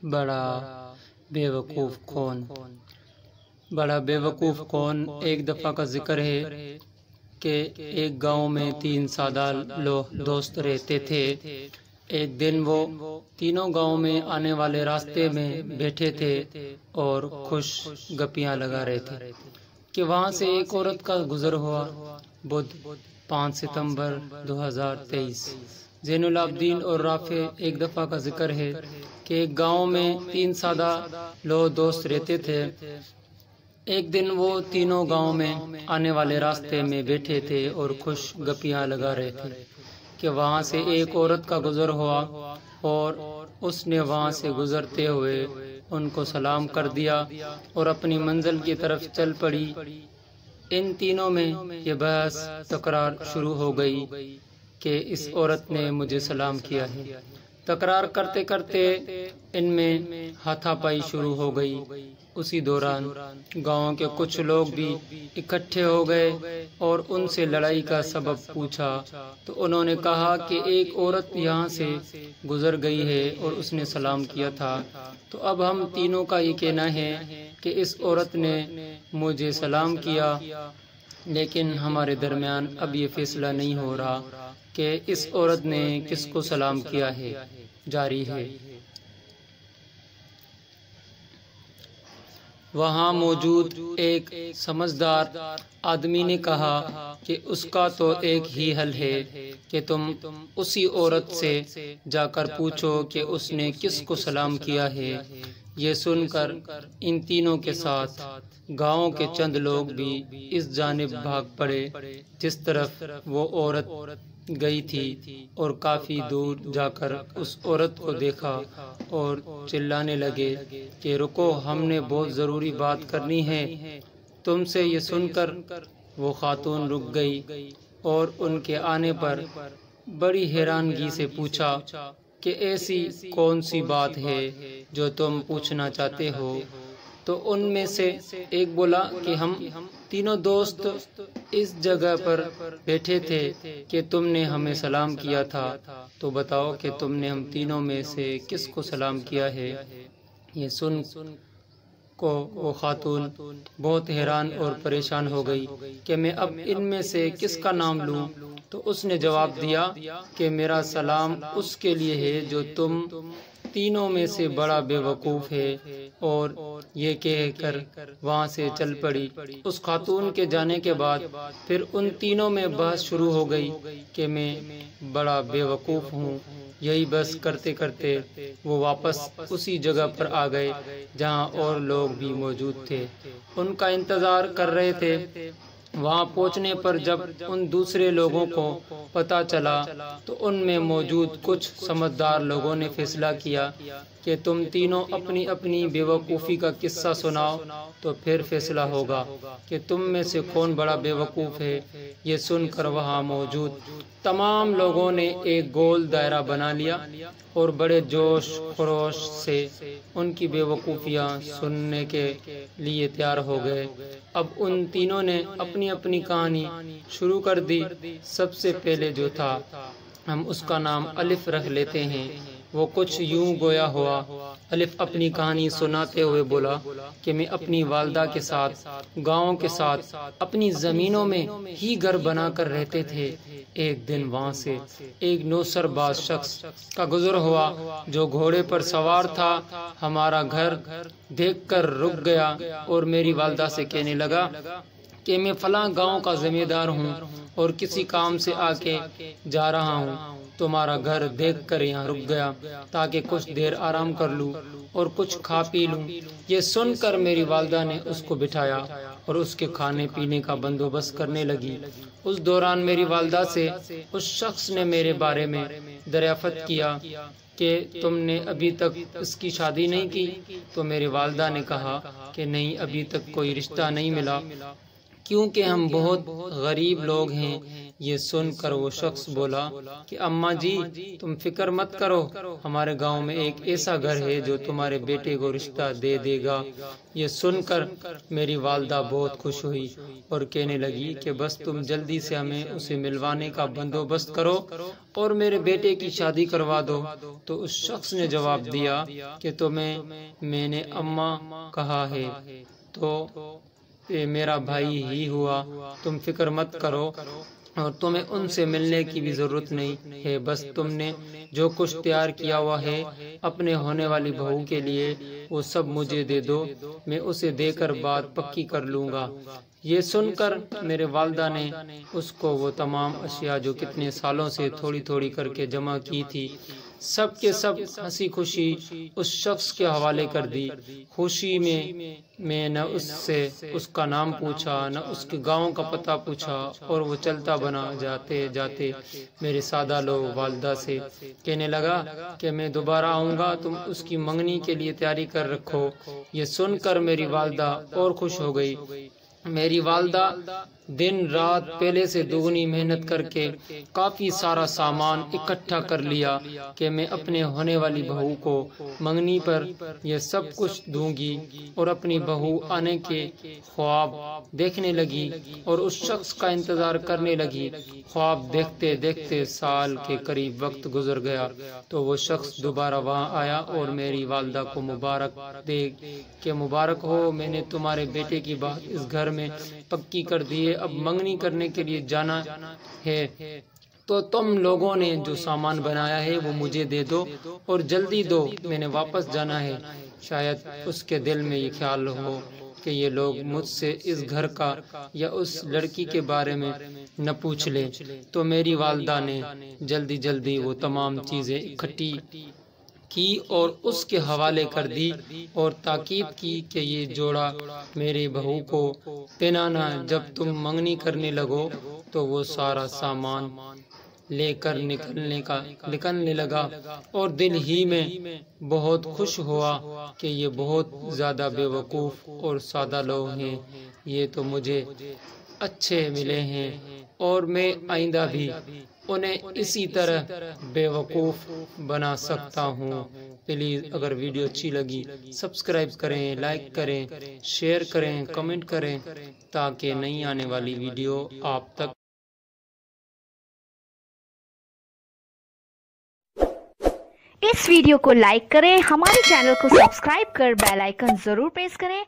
بڑا بیوقوف کون؟ بڑا بیوقوف کون ایک دفعہ کا ذکر ہے کہ ایک گاؤں میں 3 سادہ دوست رہتے تھے۔ ایک دن وہ تینوں گاؤں میں آنے والے راستے میں بیٹھے تھے اور خوش گپیاں لگا رہے تھے کہ وہاں سے ایک عورت کا گزر ہوا۔ بدھ 5 ستمبر 2023۔ زین العابدین اور رافع ایک دفعہ کا ذکر ہے کہ ایک گاؤں میں 3 سادہ دوست رہتے تھے۔ ایک دن وہ تینوں گاؤں میں آنے والے راستے میں بیٹھے تھے اور خوش گپیاں لگا رہے تھے کہ وہاں سے ایک عورت کا گزر ہوا اور اس نے وہاں سے گزرتے ہوئے ان کو سلام کر دیا اور اپنی منزل کی طرف چل پڑی۔ ان تینوں میں یہ بحث تکرار شروع ہو گئی کہ اس عورت نے مجھے سلام کیا ہے۔ تکرار کرتے کرتے ان میں ہاتھا پائی شروع ہو گئی۔ اسی دوران گاؤں کے کچھ لوگ بھی اکٹھے ہو گئے اور ان سے لڑائی کا سبب پوچھا تو انہوں نے کہا کہ ایک عورت یہاں سے گزر گئی ہے اور اس نے سلام کیا تھا، تو اب ہم تینوں کا یہ کہنا ہے کہ اس عورت نے مجھے سلام کیا، لیکن ہمارے درمیان اب یہ فیصلہ نہیں ہو رہا کہ اس عورت نے کس کو سلام کیا ہے۔ جاری ہے۔ وہاں موجود ایک سمجھدار آدمی نے کہا کہ اس کا تو ایک ہی حل ہے کہ تم اسی عورت سے جا کر پوچھو کہ اس نے کس کو سلام کیا ہے۔ یہ سن کر ان تینوں کے ساتھ گاؤں کے چند لوگ بھی اس جانب بھاگ پڑے جس طرف وہ عورت گئی تھی اور کافی دور جا کر اس عورت کو دیکھا اور چلانے لگے کہ رکو، ہم نے بہت ضروری بات کرنی ہے تم سے۔ یہ سن کر وہ خاتون رک گئی اور ان کے آنے پر بڑی حیرانگی سے پوچھا کہ ایسی کون سی بات ہے جو تم پوچھنا چاہتے ہو؟ تو ان میں سے ایک بولا کہ ہم تینوں دوست اس جگہ پر بیٹھے تھے کہ تم نے ہمیں سلام کیا تھا، تو بتاؤ کہ تم نے ہم تینوں میں سے کس کو سلام کیا ہے۔ یہ سن کو وہ خاتون بہت حیران اور پریشان ہو گئی کہ میں اب ان میں سے کس کا نام لوں، تو اس نے جواب دیا کہ میرا سلام اس کے لیے ہے جو تم تینوں میں سے بڑا بیوقوف ہے، اور یہ کہہ کر وہاں سے چل پڑی۔ اس خاتون کے جانے کے بعد پھر ان تینوں میں بحث شروع ہو گئی کہ میں بڑا بیوقوف ہوں۔ یہی بحث کرتے کرتے وہ واپس اسی جگہ پر آ گئے جہاں اور لوگ بھی موجود تھے، ان کا انتظار کر رہے تھے۔ وہاں پہنچنے پر جب ان دوسرے لوگوں کو پتہ چلا تو ان میں موجود کچھ سمجھدار لوگوں نے فیصلہ کیا کہ تم تینوں اپنی اپنی بیوقوفی کا قصہ سناؤ، تو پھر فیصلہ ہوگا کہ تم میں سے کون بڑا بیوقوف ہے۔ یہ سن کر وہاں موجود تمام لوگوں نے ایک گول دائرہ بنا لیا اور بڑے جوش خروش سے ان کی بیوقوفیاں سننے کے لیے تیار ہو گئے۔ اب ان تینوں نے اپنی اپنی کہانی شروع کر دی۔ سب سے پہلے جو تھا، ہم اس کا نام الف رکھ لیتے ہیں، وہ کچھ یوں گویا ہوا۔ الف اپنی کہانی سناتے ہوئے بولا کہ میں اپنی والدہ کے ساتھ گاؤں کے ساتھ اپنی زمینوں میں ہی گھر بنا کر رہتے تھے۔ ایک دن وہاں سے ایک نوسر باز شخص کا گزر ہوا جو گھوڑے پر سوار تھا۔ ہمارا گھر دیکھ کر رک گیا اور میری والدہ سے کہنے لگا کہ میں فلاں گاؤں کا ذمہ دار ہوں اور کسی کام سے آ کے جا رہا ہوں، تمہارا گھر دیکھ کر یہاں رک گیا تاکہ کچھ دیر آرام کر لوں اور کچھ کھا پی لوں۔ یہ سن کر میری والدہ نے اس کو بٹھایا اور اس کے کھانے پینے کا بندوبست کرنے لگی۔ اس دوران میری والدہ سے اس شخص نے میرے بارے میں دریافت کیا کہ تم نے ابھی تک اس کی شادی نہیں کی؟ تو میری والدہ نے کہا کہ نہیں، ابھی تک کوئی رشتہ نہیں ملا، کیونکہ ہم بہت غریب لوگ ہیں، یہ سن کر وہ شخص بولا کہ اماں جی تم فکر مت کرو، ہمارے گاؤں میں ایک ایسا گھر ہے جو تمہارے بیٹے کو رشتہ دے دے گا۔ یہ سن کر میری والدہ بہت خوش ہوئی اور کہنے لگی کہ بس تم جلدی سے ہمیں اسے ملوانے کا بندوبست کرو اور میرے بیٹے کی شادی کروا دو۔ تو اس شخص نے جواب دیا کہ تمہیں میں نے اماں کہا ہے تو یہ میرا بھائی ہی ہوا، تم فکر مت کرو اور تمہیں ان سے ملنے کی بھی ضرورت نہیں ہے، بس تم نے جو کچھ تیار کیا ہوا ہے اپنے ہونے والی بہو کے لیے وہ سب مجھے دے دو، میں اسے دے کر بات پکی کر لوں گا۔ یہ سن کر میرے والدہ نے اس کو وہ تمام اشیاء جو کتنے سالوں سے تھوڑی تھوڑی کر کے جمع کی تھی سب کے سب ہنسی خوشی اس شخص کے حوالے کر دی۔ خوشی میں نہ اس سے اس کا نام پوچھا نہ اس کے گاؤں کا پتہ پوچھا اور وہ چلتا بنا جاتے جاتے میرے سادہ لوگ والدہ سے کہنے لگا کہ میں دوبارہ آؤں گا، تم اس کی منگنی کے لیے تیاری کر رکھو۔ یہ سن کر میری والدہ اور خوش ہو گئی۔ میری والدہ دن رات پہلے سے دگنی محنت کر کے کافی سارا سامان اکٹھا کر لیا کہ میں اپنے ہونے والی بہو کو منگنی پر یہ سب کچھ دوں گی، اور اپنی بہو آنے کے خواب دیکھنے لگی اور اس شخص کا انتظار کرنے لگی۔ خواب دیکھتے دیکھتے سال کے قریب وقت گزر گیا تو وہ شخص دوبارہ وہاں آیا اور میری والدہ کو مبارک دے کہ مبارک ہو، میں نے تمہارے بیٹے کی بات اس گھر میں پکی کر دی ہے، اب منگنی کرنے کے لیے جانا ہے تو تم لوگوں نے جو سامان بنایا ہے وہ مجھے دے دو اور جلدی دو، میں نے واپس جانا ہے۔ شاید اس کے دل میں یہ خیال ہو کہ یہ لوگ مجھ سے اس گھر کا یا اس لڑکی کے بارے میں نہ پوچھ لیں، تو میری والدہ نے جلدی جلدی وہ تمام چیزیں اکٹھی کی اور اس کے حوالے کر دی اور تاکید کی کہ یہ جوڑا میری بہو کو پہنانا، جب تم منگنی کرنے لگو تو وہ سارا سامان لے کر نکلنے لگا اور دل ہی میں بہت خوش ہوا کہ یہ بہت زیادہ بے وقوف اور سادہ لوگ ہیں، یہ تو مجھے اچھے ملے ہیں اور میں آئندہ بھی انہیں اسی طرح بے وقوف بنا سکتا ہوں۔ پلیز اگر ویڈیو اچھی لگی سبسکرائب کریں، لائک کریں، شیئر کریں، کمنٹ کریں تاکہ نئی آنے والی ویڈیو آپ تک اس ویڈیو کو لائک کریں، ہمارے چینل کو سبسکرائب کر بیل آئیکن ضرور پریس کریں